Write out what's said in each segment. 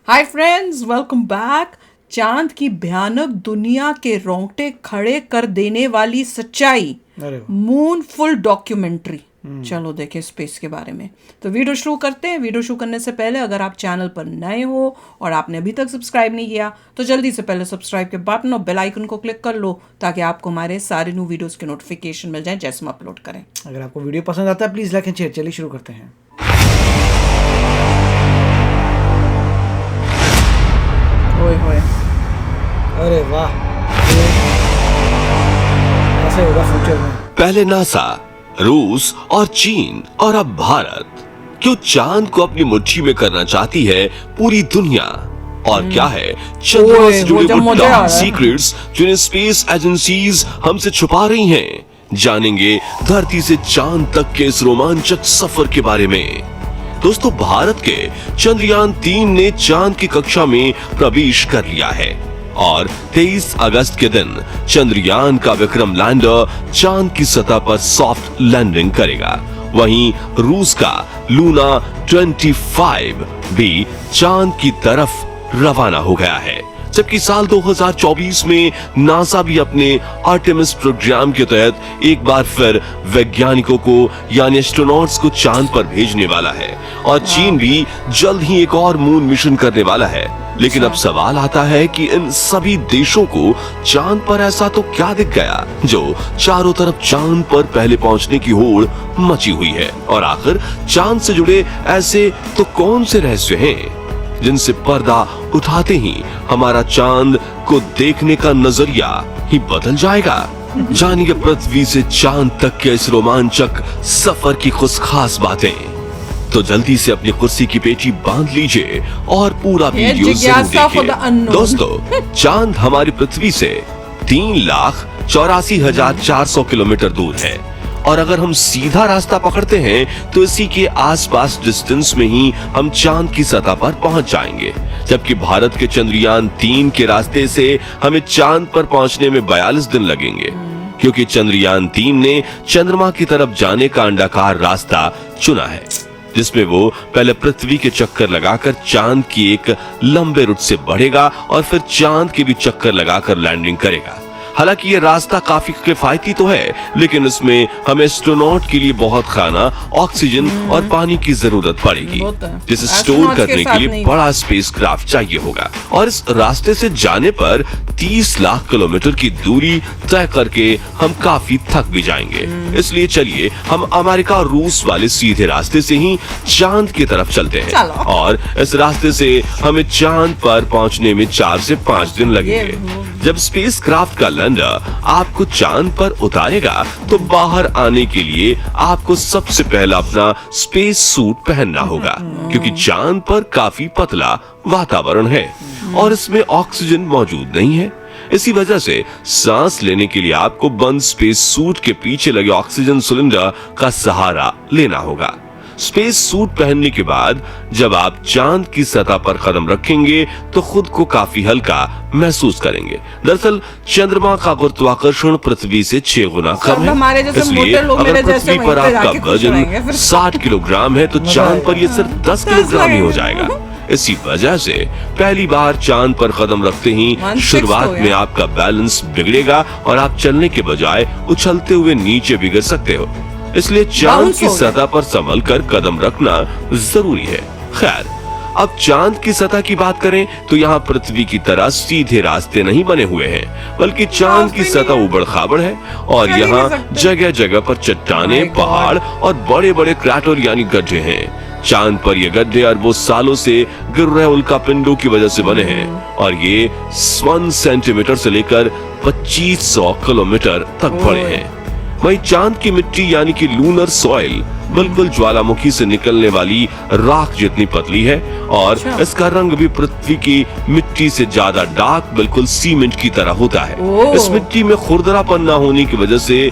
Hi friends, welcome back. चांद की भयानक दुनिया के रोंगटे खड़े कर देने वाली सच्चाई, अरे वाह। Moon full documentary. चलो देखें स्पेस के बारे में। तो वीडियो शुरू करते हैं। वीडियो शुरू करने से पहले अगर आप चैनल पर नए हो और आपने अभी तक सब्सक्राइब नहीं किया तो जल्दी से पहले सब्सक्राइब के बटन और बेल आइकन को क्लिक कर लो ताकि आपको हमारे सारे न्यू वीडियोस के नोटिफिकेशन मिल जाए जैसे हम अपलोड करें। अगर आपको वीडियो पसंद आता है प्लीज़ लाइक एंड शेयर। चलिए शुरू करते हैं। ओए होए, अरे वाह, ऐसे होगा फ्यूचर में। पहले नासा, रूस और चीन और अब भारत क्यों चांद को अपनी मुट्ठी में करना चाहती है पूरी दुनिया? और क्या है चंद्रमा से जुड़े वो टॉप सीक्रेट्स जिन्हें स्पेस एजेंसीज हमसे छुपा रही हैं? जानेंगे धरती से चांद तक के इस रोमांचक सफर के बारे में। दोस्तों, भारत के चंद्रयान 3 ने चांद की कक्षा में प्रवेश कर लिया है और 23 अगस्त के दिन चंद्रयान का विक्रम लैंडर चांद की सतह पर सॉफ्ट लैंडिंग करेगा। वहीं रूस का लूना 25 भी चांद की तरफ रवाना हो गया है, जबकि साल 2024 में नासा भी अपने आर्टेमिस प्रोग्राम के तहत एक बार फिर वैज्ञानिकों को यानी एस्ट्रोनॉट्स को चांद पर भेजने वाला है और चीन भी जल्द ही एक और मून मिशन करने वाला है। लेकिन अब सवाल आता है कि इन सभी देशों को चांद पर ऐसा तो क्या दिख गया जो चारों तरफ चांद पर पहले पहुंचने की होड़ मची हुई है? और आखिर चांद से जुड़े ऐसे तो कौन से रहस्य हैं जिनसे पर्दा उठाते ही हमारा चांद को देखने का नजरिया ही बदल जाएगा? जानिए पृथ्वी से चांद तक के इस रोमांचक सफर की कुछ खास बातें। तो जल्दी से अपनी कुर्सी की पेटी बांध लीजिए और पूरा वीडियो जरूर देखिए। दोस्तों, चांद हमारी पृथ्वी से 3,84,400 किलोमीटर दूर है और अगर हम सीधा रास्ता पकड़ते हैं तो इसी के आसपास डिस्टेंस में ही हम चांद की सतह पर पहुंच जाएंगे। जबकि भारत के चंद्रयान 3 के रास्ते से हमें चांद पर पहुंचने में 42 दिन लगेंगे, क्योंकि चंद्रयान 3 ने चंद्रमा की तरफ जाने का अंडाकार रास्ता चुना है, जिसमें वो पहले पृथ्वी के चक्कर लगाकर चांद की एक लंबे रूट से बढ़ेगा और फिर चांद के भी चक्कर लगाकर लैंडिंग करेगा। हालांकि ये रास्ता काफी किफायती तो है, लेकिन इसमें हमें एस्ट्रोनॉट के लिए बहुत खाना, ऑक्सीजन और पानी की जरूरत पड़ेगी, जिसे स्टोर करने के लिए बड़ा स्पेसक्राफ्ट चाहिए होगा। और इस रास्ते से जाने पर 30 लाख किलोमीटर की दूरी तय करके हम काफी थक भी जाएंगे। इसलिए चलिए हम अमेरिका और रूस वाले सीधे रास्ते से ही चांद की तरफ चलते हैं और इस रास्ते से हमें चांद पर पहुंचने में 4 से 5 दिन लगेंगे। जब स्पेसक्राफ्ट का लैंडर आपको चांद पर उतारेगा तो बाहर आने के लिए आपको सबसे पहला अपना स्पेस सूट पहनना होगा, क्योंकि चांद पर काफी पतला वातावरण है और इसमें ऑक्सीजन मौजूद नहीं है। इसी वजह से सांस लेने के लिए आपको बंद स्पेस सूट के पीछे लगे ऑक्सीजन सिलेंडर का सहारा लेना होगा। स्पेस सूट पहनने के बाद जब आप चांद की सतह पर कदम रखेंगे तो खुद को काफी हल्का महसूस करेंगे। दरअसल चंद्रमा का गुरुत्वाकर्षण पृथ्वी से 6 गुना कम है, इसलिए अगर पृथ्वी पर आपका वजन 60 किलोग्राम है तो चांद पर यह सिर्फ 10 किलोग्राम ही हो जाएगा। इसी वजह से पहली बार चांद पर कदम रखते ही शुरुआत में आपका बैलेंस बिगड़ेगा और आप चलने के बजाय उछलते हुए नीचे भी गिर सकते हो। इसलिए चांद की सतह पर संभल कर कदम रखना जरूरी है। खैर, अब चांद की सतह की बात करें तो यहाँ पृथ्वी की तरह सीधे रास्ते नहीं बने हुए हैं, बल्कि चांद की सतह उबड़ खाबड़ है और यहाँ जगह जगह पर चट्टाने, पहाड़ और बड़े बड़े क्रैटर यानी गड्ढे हैं। चांद पर ये गड्ढे अरबों सालों से गिर रहे उल्कापिंडों की वजह से बने हैं और ये 1 सेंटीमीटर से लेकर 2500 किलोमीटर तक बड़े हैं। वहीं चांद की मिट्टी यानी कि लूनर सॉइल बिल्कुल ज्वालामुखी से निकलने वाली राख जितनी पतली है और इसका रंग भी पृथ्वी की मिट्टी से ज्यादा डार्क, बिल्कुल सीमेंट की तरह होता है। इस मिट्टी में खुरदरापन न होने की वजह से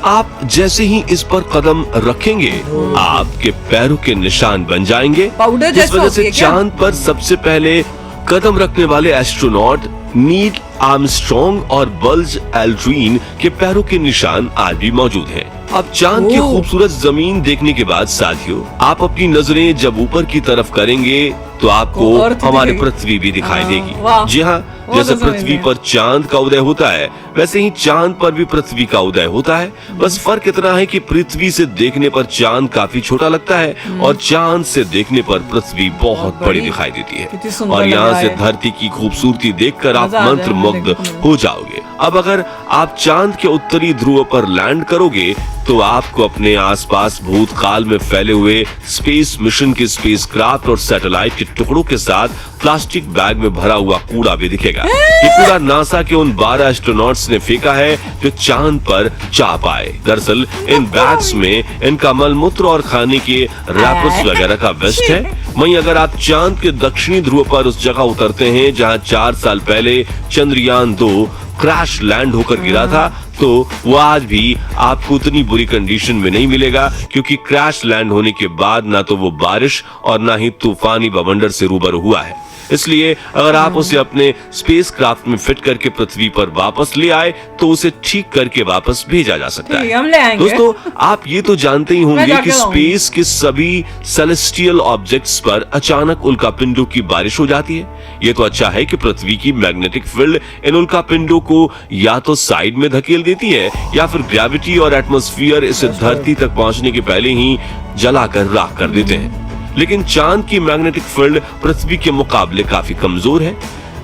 आप जैसे ही इस पर कदम रखेंगे आपके पैरों के निशान बन जाएंगे, जिस वजह से चांद पर सबसे पहले कदम रखने वाले एस्ट्रोनॉट नील आर्मस्ट्रॉन्ग और बल्ज एल्ड्रिन के पैरों के निशान आज भी मौजूद हैं। अब चांद की खूबसूरत जमीन देखने के बाद साथियों, आप अपनी नजरें जब ऊपर की तरफ करेंगे तो आपको हमारी पृथ्वी भी दिखाई देगी। जी हाँ, जैसे पृथ्वी पर चांद का उदय होता है वैसे ही चांद पर भी पृथ्वी का उदय होता है। बस फर्क इतना है कि पृथ्वी से देखने पर चांद काफी छोटा लगता है और चांद से देखने पर पृथ्वी बहुत बड़ी दिखाई देती है। और यहाँ से धरती की खूबसूरती देखकर आप मंत्रमुग्ध हो जाओगे। अब अगर आप चांद के उत्तरी ध्रुव पर लैंड करोगे तो आपको अपने आसपास भूतकाल में फैले हुए स्पेस मिशन के स्पेसक्राफ्ट और सैटेलाइट के टुकड़ों के साथ प्लास्टिक बैग में भरा हुआ कूड़ा भी दिखेगा। ये कूड़ा नासा के उन 12 एस्ट्रोनॉट्स ने फेंका है जो चांद पर जा पाए। दरअसल इन बैग्स में इनका मलमूत्र और खाने के रैपर्स वगैरह का वेस्ट है। वहीं अगर आप चांद के दक्षिणी ध्रुव पर उस जगह उतरते हैं जहां 4 साल पहले चंद्रयान 2 क्रैश लैंड होकर गिरा था, तो वो आज भी आपको उतनी बुरी कंडीशन में नहीं मिलेगा, क्योंकि क्रैश लैंड होने के बाद ना तो वो बारिश और ना ही तूफानी बवंडर से रूबरू हुआ है। इसलिए अगर आप उसे अपने स्पेसक्राफ्ट में फिट करके पृथ्वी पर वापस ले आए तो उसे ठीक करके वापस भेजा जा सकता है। हम ले आएंगे। दोस्तों, आप ये तो जानते ही होंगे कि स्पेस के सभी सेलेस्टियल ऑब्जेक्ट्स पर अचानक उल्कापिंडों की बारिश हो जाती है। ये तो अच्छा है कि पृथ्वी की मैग्नेटिक फील्ड इन उल्कापिंडों को या तो साइड में धकेल देती है या फिर ग्रेविटी और एटमॉस्फेयर इसे धरती तक पहुंचने के पहले ही जलाकर राख कर देते हैं। लेकिन चांद की मैग्नेटिक फील्ड पृथ्वी के मुकाबले काफी कमजोर है।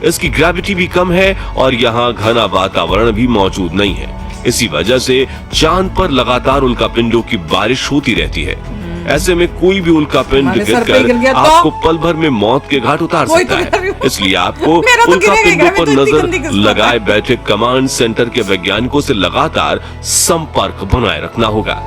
इसकी ग्रेविटी भी कम है और यहाँ घना वातावरण भी मौजूद नहीं है। इसी वजह से चांद पर लगातार उल्कापिंडों की बारिश होती रहती है। ऐसे में कोई भी उल्कापिंड गिरकर आपको पल भर में मौत के घाट उतार सकता है। इसलिए आपको उल्कापिंडों पर नजर लगाए बैठे कमांड सेंटर के वैज्ञानिकों से लगातार संपर्क बनाए रखना होगा।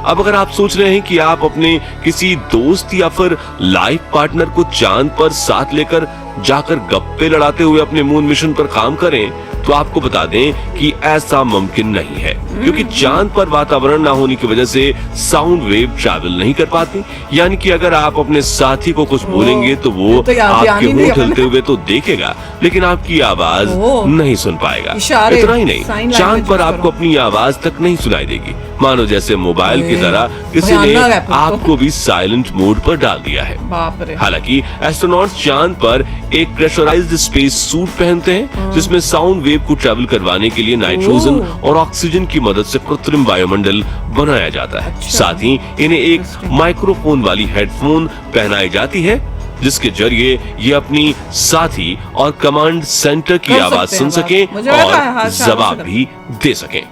अब अगर आप सोच रहे हैं कि आप अपने किसी दोस्त या फिर लाइफ पार्टनर को चांद पर साथ लेकर जाकर गप्पे लड़ाते हुए अपने मून मिशन पर काम करें, तो आपको बता दें कि ऐसा मुमकिन नहीं है, क्योंकि चांद पर वातावरण ना होने की वजह से साउंड वेव ट्रैवल नहीं कर पाती। यानी कि अगर आप अपने साथी को कुछ बोलेंगे तो वो आपके मुंह हिलते हुए तो देखेगा, लेकिन आपकी आवाज नहीं सुन पाएगा। इतना ही नहीं, चांद पर आपको अपनी आवाज तक नहीं सुनाई देगी, मानो जैसे मोबाइल की तरह किसी ने आपको भी साइलेंट मोड पर डाल दिया है। हालांकि एस्ट्रोनॉट्स चांद पर एक प्रेशराइज्ड स्पेस सूट पहनते हैं जिसमें साउंड वेव को ट्रैवल करवाने के लिए नाइट्रोजन और ऑक्सीजन की मदद से कृत्रिम वायुमंडल बनाया जाता है। साथ ही इन्हें एक माइक्रोफोन वाली हेडफोन पहनाई जाती है जिसके जरिए ये अपनी साथी और कमांड सेंटर की आवाज सुन सकें और जवाब भी दे सकें।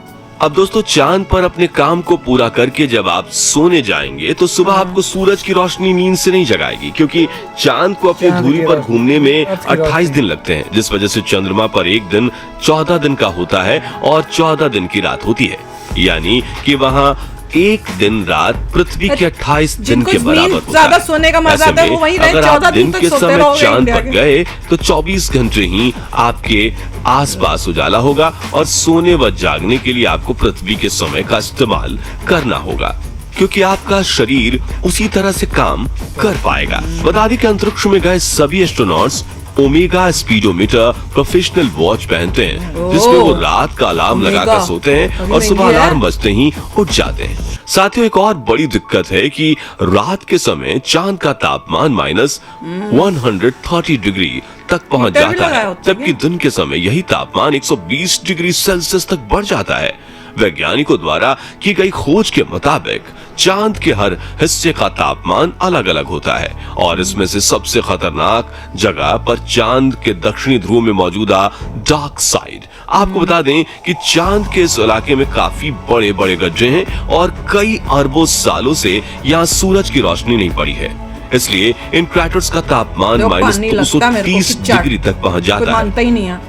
अब दोस्तों, चांद पर अपने काम को पूरा करके जब आप सोने जाएंगे तो सुबह आपको सूरज की रोशनी नींद से नहीं जगाएगी, क्योंकि चांद को अपनी धुरी पर घूमने में 28 दिन लगते हैं, जिस वजह से चंद्रमा पर एक दिन 14 दिन का होता है और 14 दिन की रात होती है। यानी कि वहाँ एक दिन रात पृथ्वी के 28 दिन के बराबर होता है। सोने का मजा आता है, वो वहीं रहे, अगर आप दिन के समय चांद पर के गए तो 24 घंटे ही आपके आसपास उजाला होगा और सोने व जागने के लिए आपको पृथ्वी के समय का इस्तेमाल करना होगा, क्योंकि आपका शरीर उसी तरह से काम कर पाएगा। बता दें कि अंतरिक्ष में गए सभी astronauts omega speedometer professional watch पहनते हैं, जिसमें वो रात का अलार्म लगाकर सोते हैं और सुबह अलार्म बजते ही उठ जाते हैं। साथियों, एक और बड़ी दिक्कत है कि रात के समय चांद का तापमान -130 डिग्री तक पहुंच जाता है, जबकि दिन के समय यही तापमान 120 डिग्री सेल्सियस तक बढ़ जाता है। वैज्ञानिकों द्वारा की गई खोज के मुताबिक चांद के हर हिस्से का तापमान अलग अलग होता है और इसमें से सबसे खतरनाक जगह पर चांद के दक्षिणी ध्रुव में मौजूदा डार्क साइड। आपको बता दें कि चांद के इस इलाके में काफी बड़े बड़े गड्ढे हैं और कई अरबों सालों से यहाँ सूरज की रोशनी नहीं पड़ी है, इसलिए इन क्रैटर्स का तापमान -230 डिग्री तक पहुंच जाता है।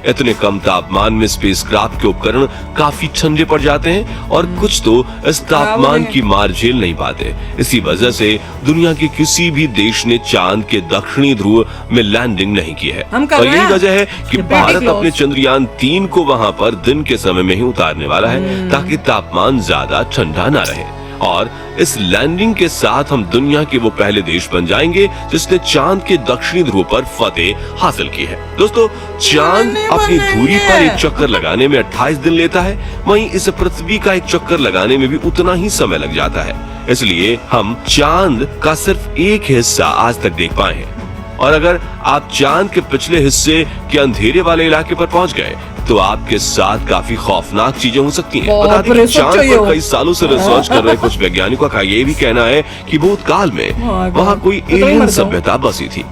इतने कम तापमान में स्पेसक्राफ्ट के उपकरण काफी ठंडे पड़ जाते हैं और कुछ तो इस तापमान की मार झेल नहीं पाते। इसी वजह से दुनिया के किसी भी देश ने चांद के दक्षिणी ध्रुव में लैंडिंग नहीं की है। और यही वजह है कि भारत अपने चंद्रयान 3 को वहां पर दिन के समय में ही उतारने वाला है, ताकि तापमान ज्यादा ठंडा न रहे। और इस लैंडिंग के साथ हम दुनिया के वो पहले देश बन जाएंगे जिसने चांद के दक्षिणी ध्रुव पर फतेह हासिल की है। दोस्तों, चांद अपनी धुरी पर एक चक्कर लगाने में 28 दिन लेता है, वहीं इसे पृथ्वी का एक चक्कर लगाने में भी उतना ही समय लग जाता है। इसलिए हम चांद का सिर्फ एक हिस्सा आज तक देख पाए हैं। और अगर आप चांद के पिछले हिस्से के अंधेरे वाले इलाके पर पहुंच गए तो आपके साथ काफी खौफनाक चीजें हो सकती हैं। बता दें कि चांद पर कई सालों से रिसर्च कर रहे कुछ वैज्ञानिकों का ये भी कहना है कि भूतकाल में वहाँ कोई एलियन सभ्यता बसी थी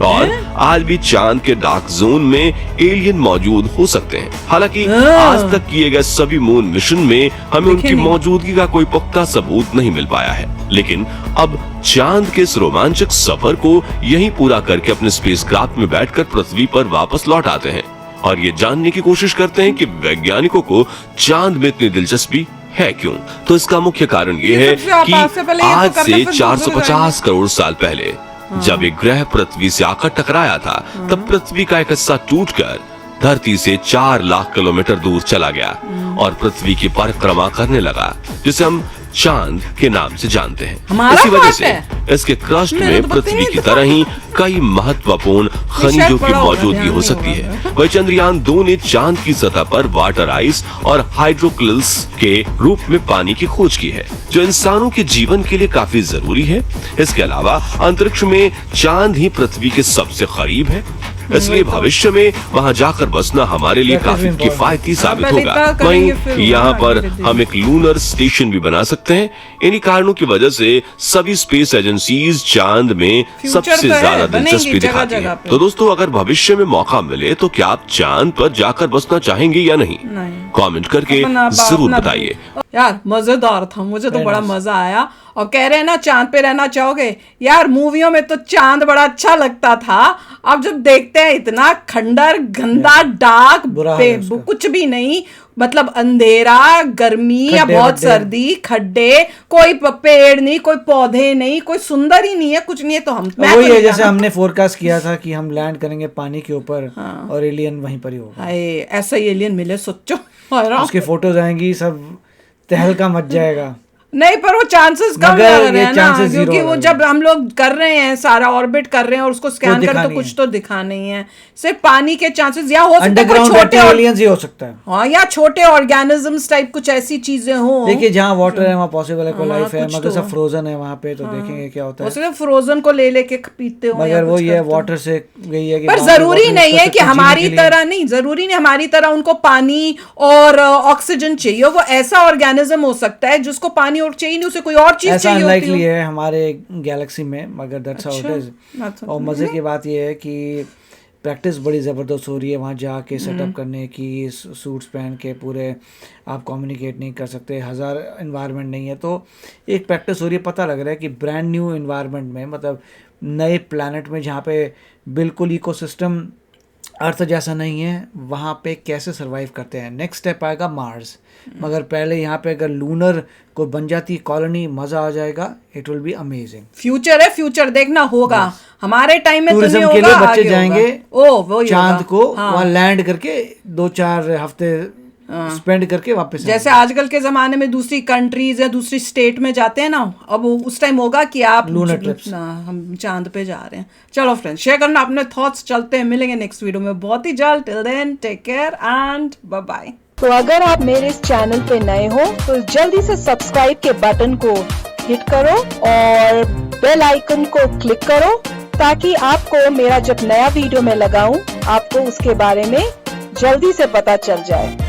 और आज भी चांद के डार्क जोन में एलियन मौजूद हो सकते हैं। हालांकि आज तक किए गए सभी मून मिशन में हमें उनकी मौजूदगी का कोई पुख्ता सबूत नहीं मिल पाया है, लेकिन अब चांद के इस रोमांचक सफर को यहीं पूरा करके अपने स्पेसक्राफ्ट में बैठकर पृथ्वी पर वापस लौट आते हैं और ये जानने की कोशिश करते हैं कि वैज्ञानिकों को चांद में इतनी दिलचस्पी है क्यों। तो इसका मुख्य कारण ये है कि आज से 450 करोड़ साल पहले जब एक ग्रह पृथ्वी से आकर टकराया था, तब पृथ्वी का एक हिस्सा टूटकर धरती से 4 लाख किलोमीटर दूर चला गया और पृथ्वी की परिक्रमा करने लगा, जिसे हम चांद के नाम से जानते हैं। इसी वजह से इसके क्रस्ट में पृथ्वी की तरह ही कई महत्वपूर्ण खनिजों की मौजूदगी हो सकती है। वही चंद्रयान 2 ने चांद की सतह पर वाटर आइस और हाइड्रोक्लिल्स के रूप में पानी की खोज की है, जो इंसानों के जीवन के लिए काफी जरूरी है। इसके अलावा अंतरिक्ष में चांद ही पृथ्वी के सबसे करीब है, इसलिए भविष्य में वहां जाकर बसना हमारे लिए काफी किफायती साबित होगा। वहीं यहाँ पर हम एक लूनर स्टेशन भी बना सकते हैं। इन्हीं कारणों की वजह से सभी स्पेस एजेंसीज चांद में सबसे ज्यादा दिलचस्पी दिखाती हैं। तो दोस्तों, अगर भविष्य में मौका मिले तो क्या आप चांद पर जाकर बसना चाहेंगे या नहीं? कमेंट करके जरूर बताइए। यार मजेदार था, मुझे तो बड़ा मजा आया। और कह रहे हैं ना चांद पे रहना चाहोगे, यार मूवियों में तो चांद बड़ा अच्छा लगता था, अब जब देखते हैं इतना खंडर गंदा डार्क कुछ भी नहीं, मतलब अंधेरा, गर्मी या बहुत सर्दी, खड्डे, कोई पेड़ नहीं, कोई पौधे नहीं, कोई सुंदर ही नहीं है, कुछ नहीं है। तो हम वही है जैसे हमने फोरकास्ट किया था कि हम लैंड करेंगे पानी के ऊपर और एलियन वहीं पर ही होगा। ऐसा ही एलियन मिले सोचो, उसके फोटोज आएंगी, सब तहलका मच जाएगा। नहीं, पर वो चांसेस कम लग रहे हैं ना, क्योंकि वो जब हम लोग कर रहे हैं सारा ऑर्बिट कर रहे हैं और उसको स्कैन कर तो कुछ तो दिखा नहीं है, सिर्फ पानी के चांसेस या हो सकता है छोटे एलियंस ही हो सकता है, हाँ, या छोटे ऑर्गेनिजम्स टाइप कुछ ऐसी चीजें हो। देखिए जहाँ वाटर है वहाँ पॉसिबल है कोई लाइफ है, मगर सब फ्रोजन है वहाँ पे, तो देखेंगे क्या होता है। सिर्फ फ्रोजन को ले लेके पीते हो, मगर वो ये वाटर से गई है। पर जरूरी नहीं है कि हमारी तरह, नहीं जरूरी नहीं हमारी तरह उनको पानी और ऑक्सीजन चाहिए। वो ऐसा ऑर्गेनिज्म हो सकता है जिसको पानी और चाहिए नहीं, उसे कोई और चीज ऐसा चाहिए अनलाइकली है हमारे गैलेक्सी में, मगर दैट्स हाउ इट इज। और मजे की बात ये है कि प्रैक्टिस बड़ी ज़बरदस्त हो रही है वहाँ जाके सेटअप करने की, सूट्स पहन के पूरे आप कम्युनिकेट नहीं कर सकते, हज़ार इन्वायरमेंट नहीं है, तो एक प्रैक्टिस हो रही है। पता लग रहा है कि ब्रांड न्यू इन्वायरमेंट में, मतलब नए प्लैनेट में जहाँ पे बिल्कुल इकोसिस्टम अर्थ जैसा नहीं है, वहाँ पे कैसे सरवाइव करते हैं। नेक्स्ट स्टेप आएगा मार्स, मगर पहले यहाँ पे अगर लूनर को बन जाती कॉलोनी, मजा आ जाएगा, it will be amazing. Future है, फ्यूचर देखना होगा, हमारे टाइम में तो नहीं होगा, के लिए बच्चे जाएंगे वो चांद को, वहाँ लैंड करके 2-4 हफ्ते स्पेंड करके वापस। जैसे आजकल के जमाने में दूसरी कंट्रीज या दूसरी स्टेट में जाते हैं ना, अब उस टाइम होगा कि आप लूनर ट्रिप्स, हम चांद पे जा रहे हैं। चलो फ्रेंड्स, शेयर करना अपने थॉट्स, चलते हैं, मिलेंगे नेक्स्ट वीडियो में बहुत ही जल्द। Till then take care and bye bye. तो अगर आप मेरे इस चैनल पे नए हो तो जल्दी से सब्सक्राइब के बटन को हिट करो और बेल आइकन को क्लिक करो, ताकि आपको मेरा जब नया वीडियो मैं लगाऊं आपको उसके बारे में जल्दी से पता चल जाए।